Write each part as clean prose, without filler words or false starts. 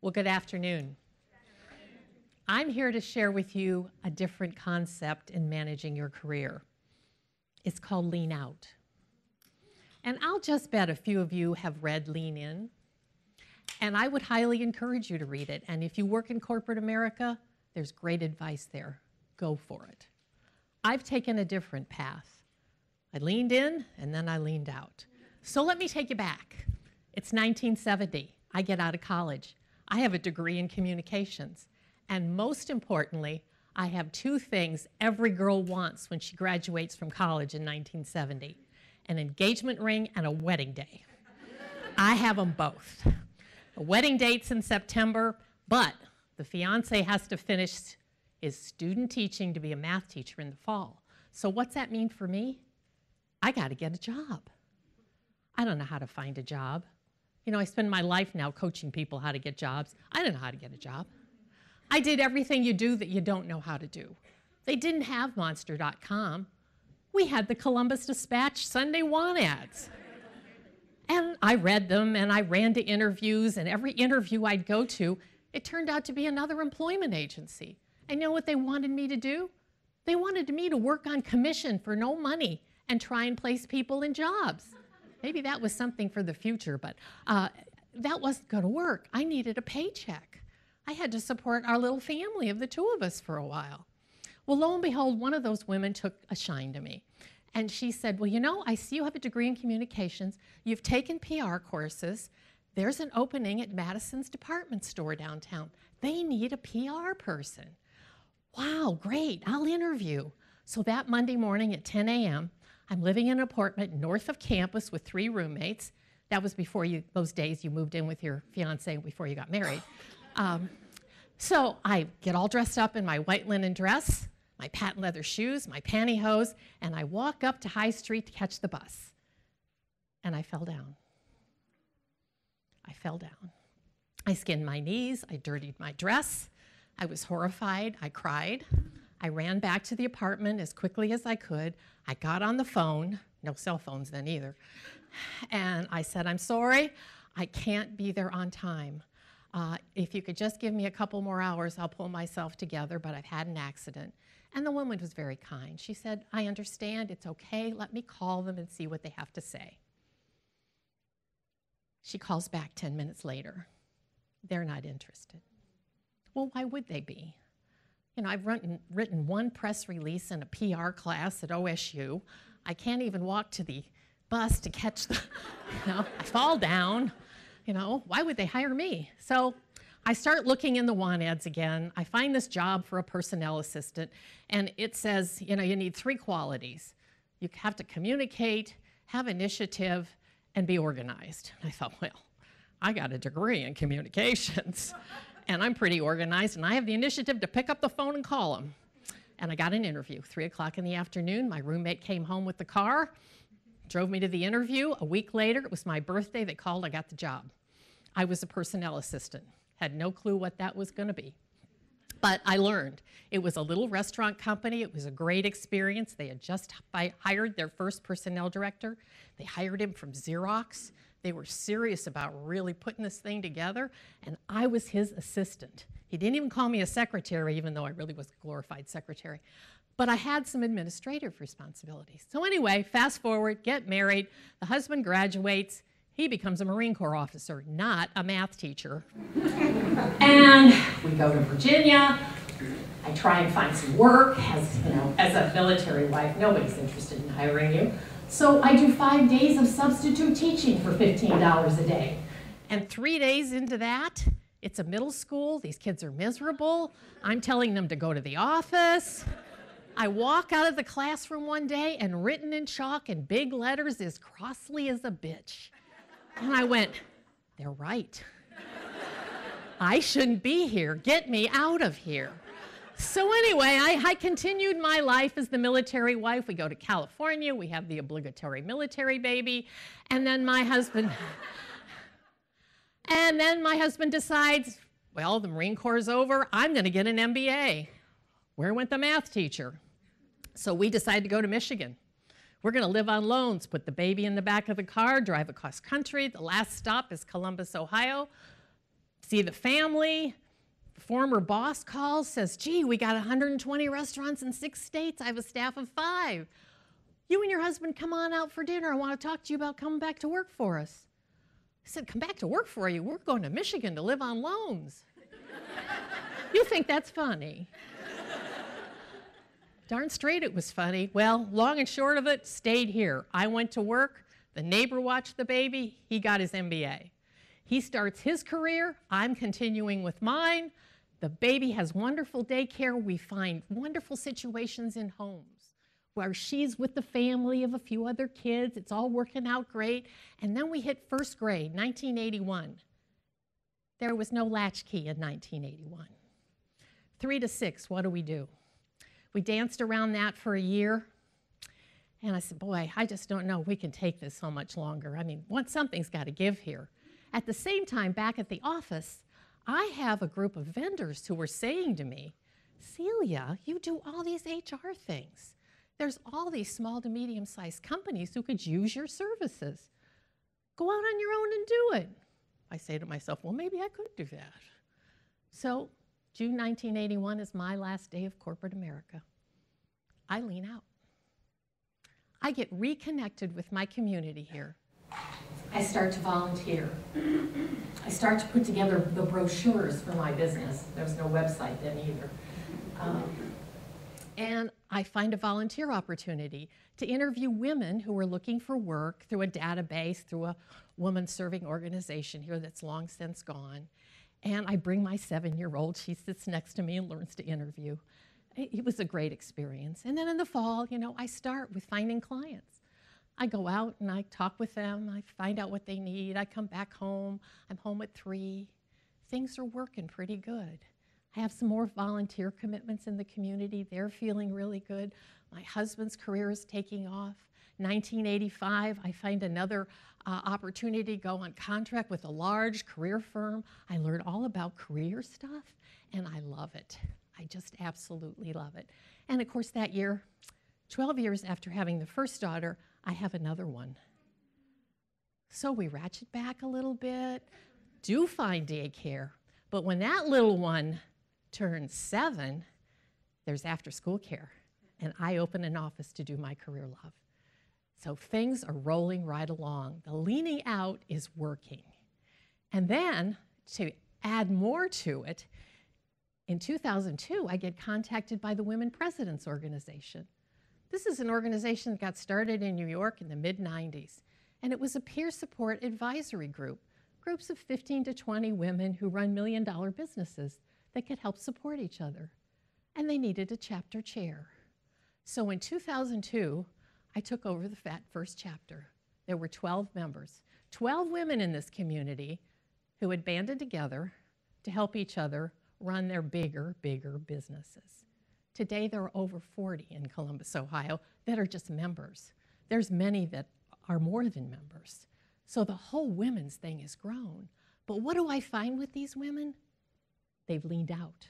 Well, good afternoon. I'm here to share with you a different concept in managing your career. It's called Lean Out. And I'll just bet a few of you have read Lean In, and I would highly encourage you to read it. And if you work in corporate America, there's great advice there. Go for it. I've taken a different path. I leaned in, and then I leaned out. So let me take you back. It's 1970. I get out of college. I have a degree in communications. And most importantly, I have two things every girl wants when she graduates from college in 1970. An engagement ring and a wedding day. I have them both. The wedding date's in September, but the fiance has to finish his student teaching to be a math teacher in the fall. So what's that mean for me? I got to get a job. I don't know how to find a job. You know, I spend my life now coaching people how to get jobs. I don't know how to get a job. I did everything you do that you don't know how to do. They didn't have Monster.com. We had the Columbus Dispatch Sunday Want ads. And I read them, and I ran to interviews, and every interview I'd go to, it turned out to be another employment agency. And you know what they wanted me to do? They wanted me to work on commission for no money and try and place people in jobs. Maybe that was something for the future, but that wasn't going to work. I needed a paycheck. I had to support our little family of the two of us for a while. Well, lo and behold, one of those women took a shine to me. And she said, well, you know, I see you have a degree in communications. You've taken PR courses. There's an opening at Madison's department store downtown. They need a PR person. Wow, great, I'll interview. So that Monday morning at 10 a.m., I'm living in an apartment north of campus with 3 roommates. That was before those days you moved in with your fiance before you got married. So I get all dressed up in my white linen dress, my patent leather shoes, my pantyhose, and I walk up to High Street to catch the bus. And I fell down. I fell down. I skinned my knees, I dirtied my dress. I was horrified, I cried. I ran back to the apartment as quickly as I could. I got on the phone, no cell phones then either, and I said, I'm sorry, I can't be there on time. If you could just give me a couple more hours, I'll pull myself together, but I've had an accident. And the woman was very kind. She said, I understand, it's okay, let me call them and see what they have to say. She calls back 10 minutes later. They're not interested. Well, why would they be? You know, I've written one press release in a PR class at OSU. I can't even walk to the bus to catch the, you know, I fall down. You know, why would they hire me? So I start looking in the want ads again. I find this job for a personnel assistant, and it says, you know, you need 3 qualities. You have to communicate, have initiative, and be organized. And I thought, well, I got a degree in communications. And I'm pretty organized, and I have the initiative to pick up the phone and call them. And I got an interview, 3 o'clock in the afternoon. My roommate came home with the car, drove me to the interview. A week later, it was my birthday. They called, I got the job. I was a personnel assistant. Had no clue what that was going to be. But I learned. It was a little restaurant company. It was a great experience. They had just hired their first personnel director. They hired him from Xerox. They were serious about really putting this thing together, and I was his assistant. He didn't even call me a secretary, even though I really was a glorified secretary. But I had some administrative responsibilities. So anyway, fast forward, get married, the husband graduates, he becomes a Marine Corps officer, not a math teacher. And we go to Virginia. I try and find some work. As a military wife, nobody's interested in hiring you. So I do 5 days of substitute teaching for $15 a day. And 3 days into that, it's a middle school. These kids are miserable. I'm telling them to go to the office. I walk out of the classroom one day, and written in chalk in big letters is Crossley is a bitch. And I went, they're right. I shouldn't be here. Get me out of here. So anyway, I continued my life as the military wife. We go to California. We have the obligatory military baby. And then my husband decides, well, the Marine Corps is over. I'm going to get an MBA. Where went the math teacher? So we decided to go to Michigan. We're going to live on loans, put the baby in the back of the car, drive across country. The last stop is Columbus, Ohio. see the family. The former boss calls, says, gee, we got 120 restaurants in 6 states. I have a staff of 5. You and your husband come on out for dinner. I want to talk to you about coming back to work for us. I said, come back to work for you? We're going to Michigan to live on loans. You think that's funny? Darn straight it was funny. Well, long and short of it, stayed here. I went to work. The neighbor watched the baby. He got his MBA. He starts his career. I'm continuing with mine. The baby has wonderful daycare. We find wonderful situations in homes where she's with the family of a few other kids. It's all working out great. And then we hit first grade, 1981. There was no latchkey in 1981. 3 to 6, what do? We danced around that for a year. And I said, boy, I just don't know if we can take this so much longer. I mean, something's got to give here. At the same time, back at the office, I have a group of vendors who were saying to me, Celia, you do all these HR things. There's all these small to medium-sized companies who could use your services. Go out on your own and do it. I say to myself, well, maybe I could do that. So June 1981 is my last day of corporate America. I lean out. I get reconnected with my community here. I start to volunteer. I start to put together the brochures for my business. There was no website then either. And I find a volunteer opportunity to interview women who are looking for work through a database, through a woman-serving organization here that's long since gone. And I bring my 7-year-old. She sits next to me and learns to interview. It was a great experience. And then in the fall, I start with finding clients. I go out and I talk with them. I find out what they need. I come back home. I'm home at 3. Things are working pretty good. I have some more volunteer commitments in the community. They're feeling really good. My husband's career is taking off. 1985, I find another opportunity to go on contract with a large career firm. I learn all about career stuff, and I love it. I just absolutely love it. And of course, that year, 12 years after having the first daughter, I have another one. So we ratchet back a little bit, do find daycare, but when that little one turns 7, there's after-school care, and I open an office to do my career love. So things are rolling right along. The leaning out is working. And then, to add more to it, in 2002, I get contacted by the Women Presidents Organization. This is an organization that got started in New York in the mid-90s, and it was a peer support advisory group, groups of 15 to 20 women who run million-dollar businesses that could help support each other. And they needed a chapter chair. So in 2002, I took over the first chapter. There were 12 members, 12 women in this community who had banded together to help each other run their bigger businesses. Today, there are over 40 in Columbus, Ohio, that are just members. There's many that are more than members. So the whole women's thing has grown. But what do I find with these women? They've leaned out.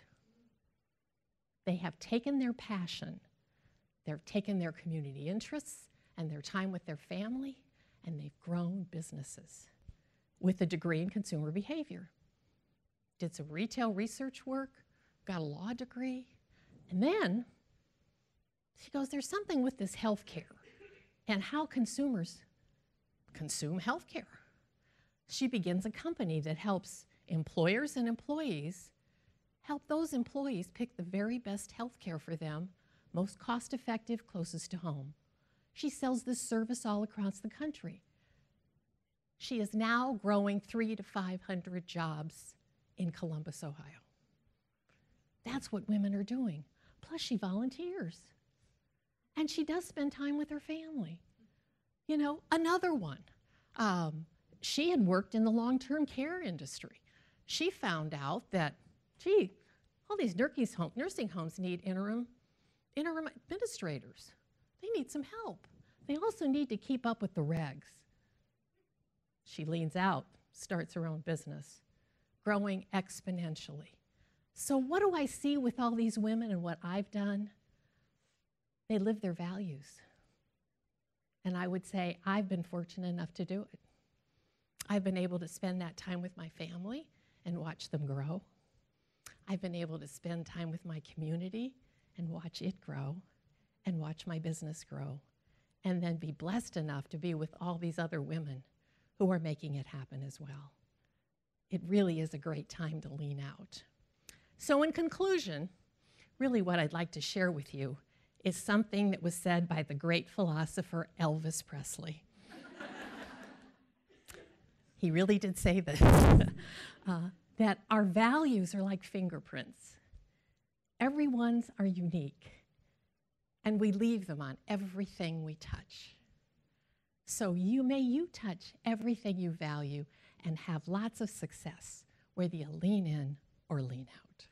They have taken their passion, they've taken their community interests and their time with their family, and they've grown businesses with a degree in consumer behavior. Did some retail research work, got a law degree, and then she goes, there's something with this healthcare and how consumers consume healthcare. She begins a company that helps employers and employees help those employees pick the very best healthcare for them, most cost-effective, closest to home. She sells this service all across the country. She is now growing 300 to 500 jobs in Columbus, Ohio. That's what women are doing. Plus, she volunteers. And she does spend time with her family. Another one. She had worked in the long-term care industry. She found out that, all these nursing homes need interim administrators. They need some help. They also need to keep up with the regs. She leans out, starts her own business, growing exponentially. So what do I see with all these women and what I've done? They live their values. And I would say I've been fortunate enough to do it. I've been able to spend that time with my family and watch them grow. I've been able to spend time with my community and watch it grow and watch my business grow, and then be blessed enough to be with all these other women who are making it happen as well. It really is a great time to lean out. So in conclusion, really what I'd like to share with you is something that was said by the great philosopher Elvis Presley. He really did say this, that our values are like fingerprints. Everyone's are unique, and we leave them on everything we touch. So you touch everything you value and have lots of success, whether you lean in or lean out.